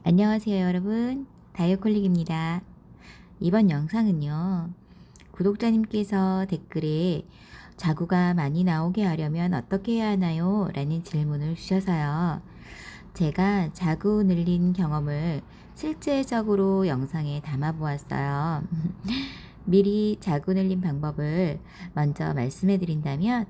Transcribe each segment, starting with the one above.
안녕하세요 여러분, 다이어콜릭입니다. 이번 영상은요, 구독자님께서 댓글에 자구가 많이 나오게 하려면 어떻게 해야 하나요? 라는 질문을 주셔서요, 제가 자구 늘린 경험을 실제적으로 영상에 담아 보았어요. 미리 자구 늘린 방법을 먼저 말씀해 드린다면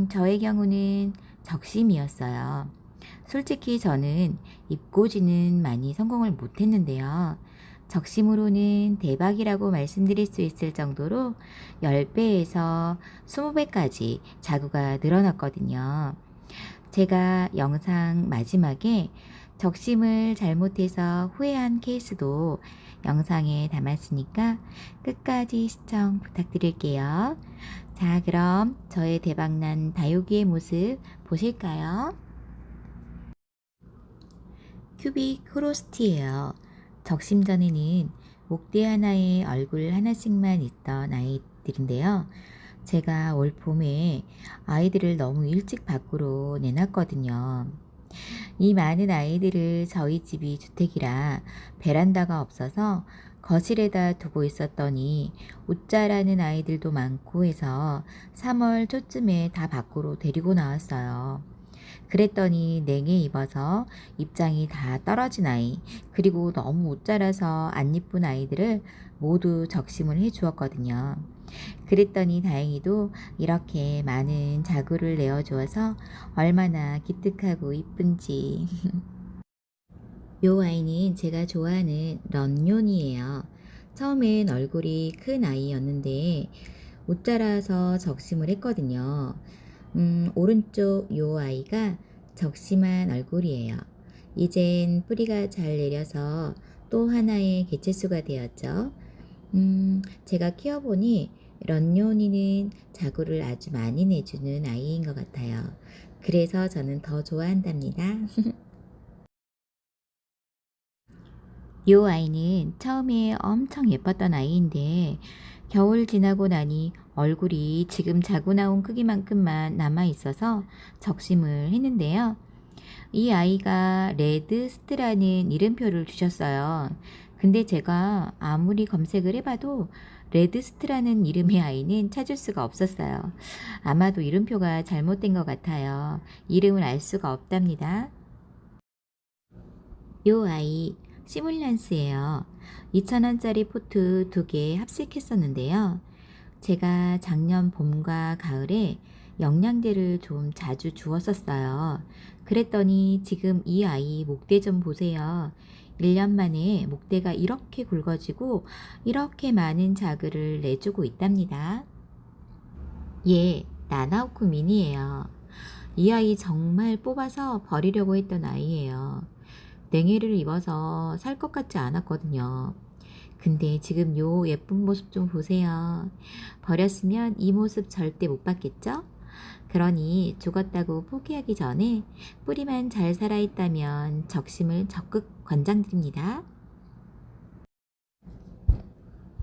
저의 경우는 적심이었어요. 솔직히 저는 입고지는 많이 성공을 못했는데요. 적심으로는 대박이라고 말씀드릴 수 있을 정도로 10배에서 20배까지 자구가 늘어났거든요. 제가 영상 마지막에 적심을 잘못해서 후회한 케이스도 영상에 담았으니까 끝까지 시청 부탁드릴게요. 자, 그럼 저의 대박난 다육이의 모습 보실까요? 큐빅 크로스티예요. 적심 전에는 목대 하나에 얼굴 하나씩만 있던 아이들인데요. 제가 올 봄에 아이들을 너무 일찍 밖으로 내놨거든요. 이 많은 아이들을 저희 집이 주택이라 베란다가 없어서 거실에다 두고 있었더니 웃자라는 아이들도 많고 해서 3월 초쯤에 다 밖으로 데리고 나왔어요. 그랬더니 냉해 입어서 입장이 다 떨어진 아이, 그리고 너무 웃자라서 안 이쁜 아이들을 모두 적심을 해 주었거든요. 그랬더니 다행히도 이렇게 많은 자구를 내어주어서 얼마나 기특하고 이쁜지. 요 아이는 제가 좋아하는 런뇽이에요. 처음엔 얼굴이 큰 아이였는데 웃자라서 적심을 했거든요. 오른쪽 요 아이가 적심한 얼굴이에요. 이젠 뿌리가 잘 내려서 또 하나의 개체수가 되었죠. 제가 키워보니 런뇽이는 자구를 아주 많이 내주는 아이인 것 같아요. 그래서 저는 더 좋아한답니다. 요 아이는 처음에 엄청 예뻤던 아이인데 겨울 지나고 나니 얼굴이 지금 자고 나온 크기만큼만 남아 있어서 적심을 했는데요. 이 아이가 레드스트라는 이름표를 주셨어요. 근데 제가 아무리 검색을 해봐도 레드스트라는 이름의 아이는 찾을 수가 없었어요. 아마도 이름표가 잘못된 것 같아요. 이름을 알 수가 없답니다. 요 아이 시뮬란스예요. 2,000원짜리 포트 2개 합식했었는데요. 제가 작년 봄과 가을에 영양제를 좀 자주 주었었어요. 그랬더니 지금 이 아이 목대 좀 보세요. 1년 만에 목대가 이렇게 굵어지고 이렇게 많은 자그를 내주고 있답니다. 얘 나나오쿠 미니예요. 이 아이 정말 뽑아서 버리려고 했던 아이예요. 냉해를 입어서 살 것 같지 않았거든요. 근데 지금 요 예쁜 모습 좀 보세요. 버렸으면 이 모습 절대 못 봤겠죠? 그러니 죽었다고 포기하기 전에 뿌리만 잘 살아있다면 적심을 적극 권장드립니다.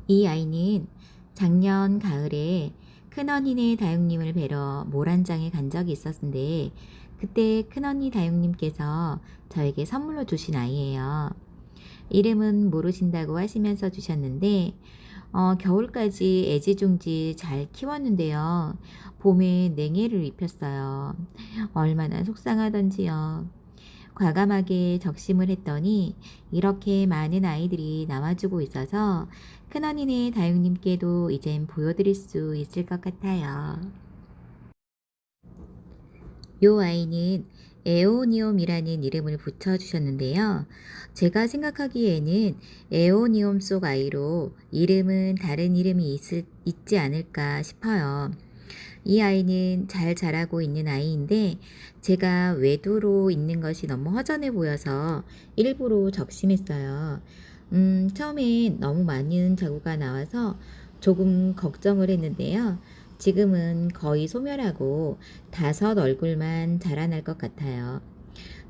이 아이는 작년 가을에 큰언니네 다육님을 뵈러 모란장에 간 적이 있었는데 그때 큰언니 다육님께서 저에게 선물로 주신 아이예요. 이름은 모르신다고 하시면서 주셨는데 겨울까지 애지중지 잘 키웠는데요. 봄에 냉해를 입혔어요. 얼마나 속상하던지요. 과감하게 적심을 했더니 이렇게 많은 아이들이 나와주고 있어서 큰언니네 다육님께도 이젠 보여드릴 수 있을 것 같아요. 요 아이는 에오니옴이라는 이름을 붙여주셨는데요. 제가 생각하기에는 에오니옴 속 아이로 이름은 다른 이름이 있지 않을까 싶어요. 이 아이는 잘 자라고 있는 아이인데 제가 외도로 있는 것이 너무 허전해 보여서 일부러 적심했어요. 처음엔 너무 많은 자구가 나와서 조금 걱정을 했는데요. 지금은 거의 소멸하고 5 얼굴만 자라날 것 같아요.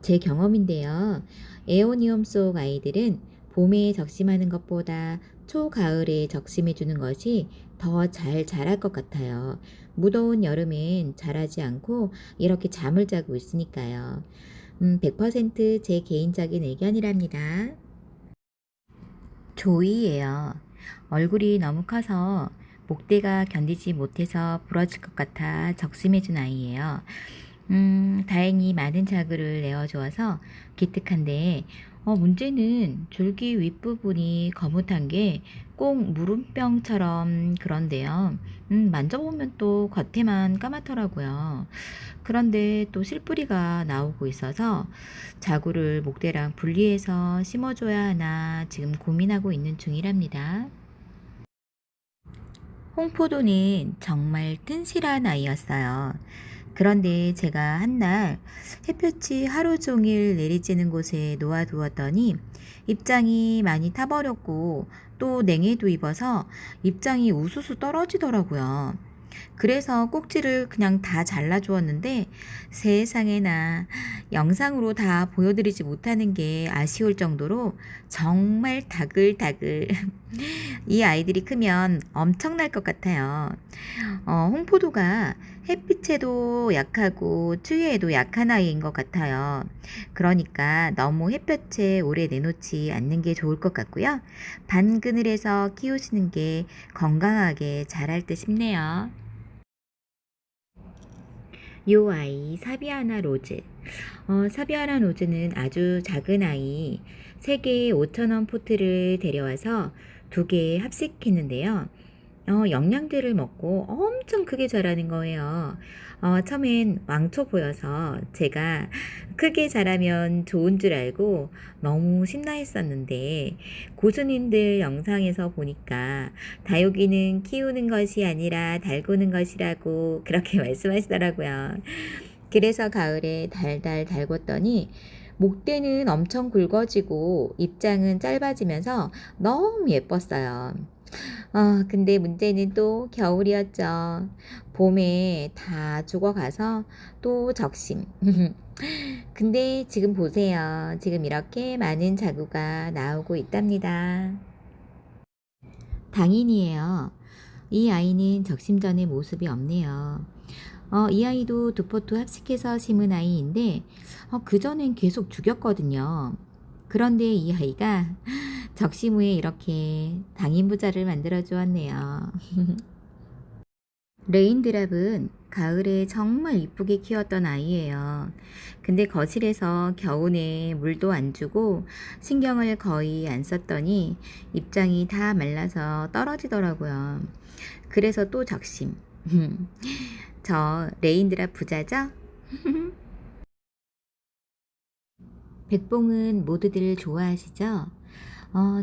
제 경험인데요. 에오니움 속 아이들은 봄에 적심하는 것보다 초가을에 적심해 주는 것이 더 잘 자랄 것 같아요. 무더운 여름엔 자라지 않고 이렇게 잠을 자고 있으니까요. 100%제 개인적인 의견이랍니다. 조이예요. 얼굴이 너무 커서 목대가 견디지 못해서 부러질 것 같아 적심해준 아이예요. 다행히 많은 자극을 내어주어서 기특한데, 문제는 줄기 윗부분이 거뭇한 게 꼭 무름병처럼 그런데요. 만져보면 또 겉에만 까맣더라고요. 그런데 또 실뿌리가 나오고 있어서 자구를 목대랑 분리해서 심어줘야 하나 지금 고민하고 있는 중이랍니다. 홍포도는 정말 튼실한 아이였어요. 그런데 제가 한날 햇볕이 하루 종일 내리쬐는 곳에 놓아두었더니 입장이 많이 타버렸고 또 냉해도 입어서 입장이 우수수 떨어지더라고요. 그래서 꼭지를 그냥 다 잘라주었는데 세상에나 영상으로 다 보여드리지 못하는 게 아쉬울 정도로 정말 다글다글 이 아이들이 크면 엄청날 것 같아요. 홍포도가 햇빛에도 약하고 추위에도 약한 아이인 것 같아요. 그러니까 너무 햇볕에 오래 내놓지 않는 게 좋을 것 같고요. 반그늘에서 키우시는 게 건강하게 자랄 듯 싶네요. 요 아이 사비아나 로즈. 사비아나 로즈는 아주 작은 아이 3개에 5,000원 포트를 데려와서 2개에 합식했는데요. 영양제를 먹고 엄청 크게 자라는 거예요. 처음엔 왕초 보여서 제가 크게 자라면 좋은 줄 알고 너무 신나했었는데 고수님들 영상에서 보니까 다육이는 키우는 것이 아니라 달구는 것이라고 그렇게 말씀하시더라고요. 그래서 가을에 달달 달궜더니 목대는 엄청 굵어지고 입장은 짧아지면서 너무 예뻤어요. 근데 문제는 또 겨울이었죠. 봄에 다 죽어가서 또 적심. 근데 지금 보세요. 지금 이렇게 많은 자구가 나오고 있답니다. 당인이에요. 이 아이는 적심 전의 모습이 없네요. 이 아이도 두포토 합식해서 심은 아이인데, 그전엔 계속 죽였거든요. 그런데 이 아이가 적심 후에 이렇게 당인 부자를 만들어 주었네요. 레인드랍은 가을에 정말 이쁘게 키웠던 아이예요. 근데 거실에서 겨우내 물도 안 주고 신경을 거의 안 썼더니 입장이 다 말라서 떨어지더라고요. 그래서 또 적심. 저 레인드랍 부자죠? 백봉은 모두들 좋아하시죠?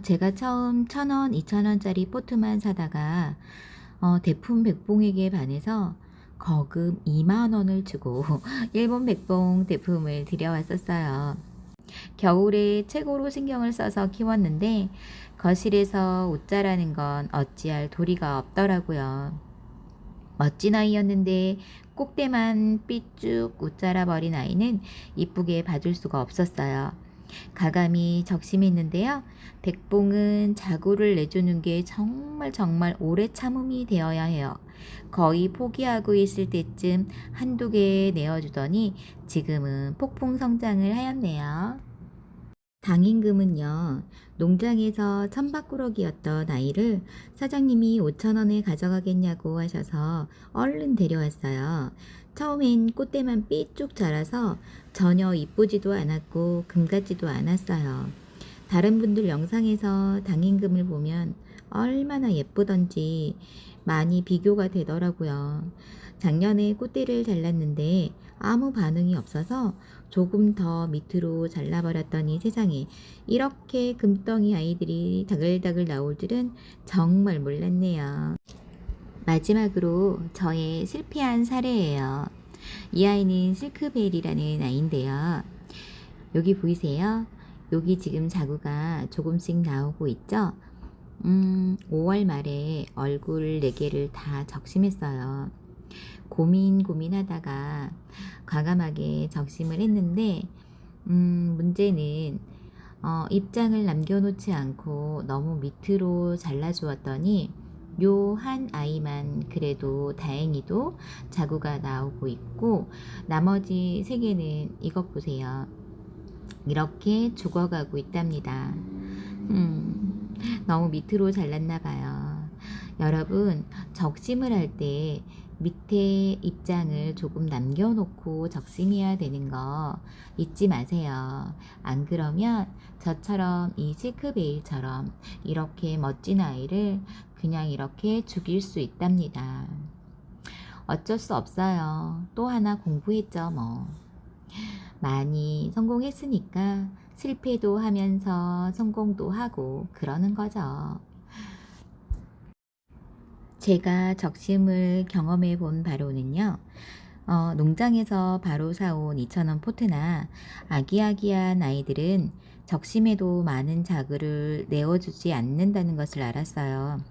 제가 처음 1,000원, 2,000원짜리 포트만 사다가 대품 백봉에게 반해서 거금 2만 원을 주고 일본 백봉 대품을 들여왔었어요. 겨울에 최고로 신경을 써서 키웠는데 거실에서 웃자라는 건 어찌할 도리가 없더라고요. 멋진 아이였는데 꼭대만 삐쭉 웃자라 버린 아이는 이쁘게 봐줄 수가 없었어요. 가감이 적심했는데요. 백봉은 자구를 내주는 게 정말 오래 참음이 되어야 해요. 거의 포기하고 있을 때쯤 한두 개 내어주더니 지금은 폭풍 성장을 하였네요. 당임금은요, 농장에서 천박꾸러기였던 아이를 사장님이 5,000원에 가져가겠냐고 하셔서 얼른 데려왔어요. 처음엔 꽃대만 삐쭉 자라서 전혀 이쁘지도 않았고 금 같지도 않았어요. 다른 분들 영상에서 당임금을 보면 얼마나 예쁘던지 많이 비교가 되더라고요. 작년에 꽃대를 잘랐는데 아무 반응이 없어서 조금 더 밑으로 잘라버렸더니 세상에 이렇게 금덩이 아이들이 다글다글 나올 줄은 정말 몰랐네요. 마지막으로 저의 실패한 사례예요. 이 아이는 실크벨이라는 아이인데요. 여기 보이세요? 여기 지금 자구가 조금씩 나오고 있죠? 5월 말에 얼굴 4개를 다 적심했어요. 고민하다가 과감하게 적심을 했는데, 문제는, 입장을 남겨놓지 않고 너무 밑으로 잘라주었더니, 요 한 아이만 그래도 다행히도 자구가 나오고 있고, 나머지 3개는 이것 보세요. 이렇게 죽어가고 있답니다. 너무 밑으로 잘랐나 봐요. 여러분, 적심을 할 때 밑에 입장을 조금 남겨놓고 적심해야 되는 거 잊지 마세요. 안 그러면 저처럼 이 실크베일처럼 이렇게 멋진 아이를 그냥 이렇게 죽일 수 있답니다. 어쩔 수 없어요. 또 하나 공부했죠, 뭐. 많이 성공했으니까 실패도 하면서 성공도 하고 그러는 거죠. 제가 적심을 경험해 본 바로는요. 농장에서 바로 사온 2,000원 포트나 아기아기한 아이들은 적심에도 많은 자구를 내어주지 않는다는 것을 알았어요.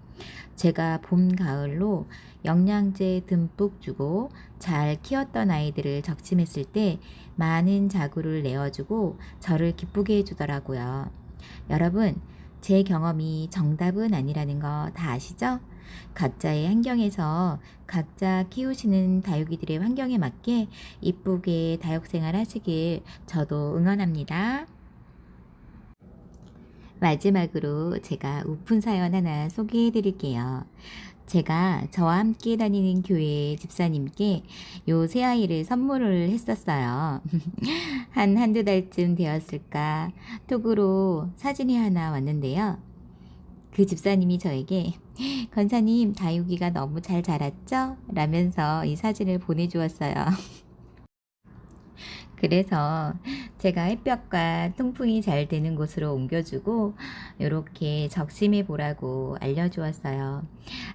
제가 봄, 가을로 영양제 듬뿍 주고 잘 키웠던 아이들을 적심했을 때 많은 자구를 내어주고 저를 기쁘게 해주더라고요. 여러분, 제 경험이 정답은 아니라는 거 다 아시죠? 각자의 환경에서 각자 키우시는 다육이들의 환경에 맞게 이쁘게 다육생활 하시길 저도 응원합니다. 마지막으로 제가 우픈 사연 하나 소개해 드릴게요. 제가 저와 함께 다니는 교회 집사님께 요 새아이를 선물을 했었어요. 한두 달쯤 되었을까 톡으로 사진이 하나 왔는데요. 그 집사님이 저에게 권사님 다육이가 너무 잘 자랐죠? 라면서 이 사진을 보내주었어요. 그래서 제가 햇볕과 통풍이 잘 되는 곳으로 옮겨주고 이렇게 적심해 보라고 알려주었어요.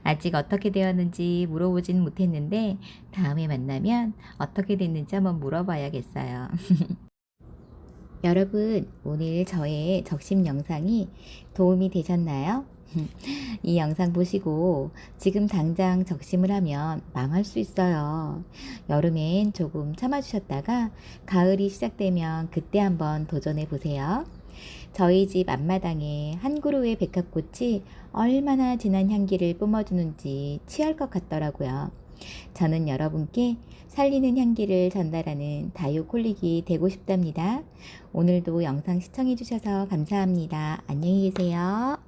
아직 어떻게 되었는지 물어보진 못했는데 다음에 만나면 어떻게 됐는지 한번 물어봐야겠어요. 여러분, 오늘 저의 적심 영상이 도움이 되셨나요? 이 영상 보시고 지금 당장 적심을 하면 망할 수 있어요. 여름엔 조금 참아주셨다가 가을이 시작되면 그때 한번 도전해 보세요. 저희 집 앞마당에 한 그루의 백합꽃이 얼마나 진한 향기를 뿜어주는지 취할 것 같더라고요. 저는 여러분께 살리는 향기를 전달하는 다육홀릭이 되고 싶답니다. 오늘도 영상 시청해 주셔서 감사합니다. 안녕히 계세요.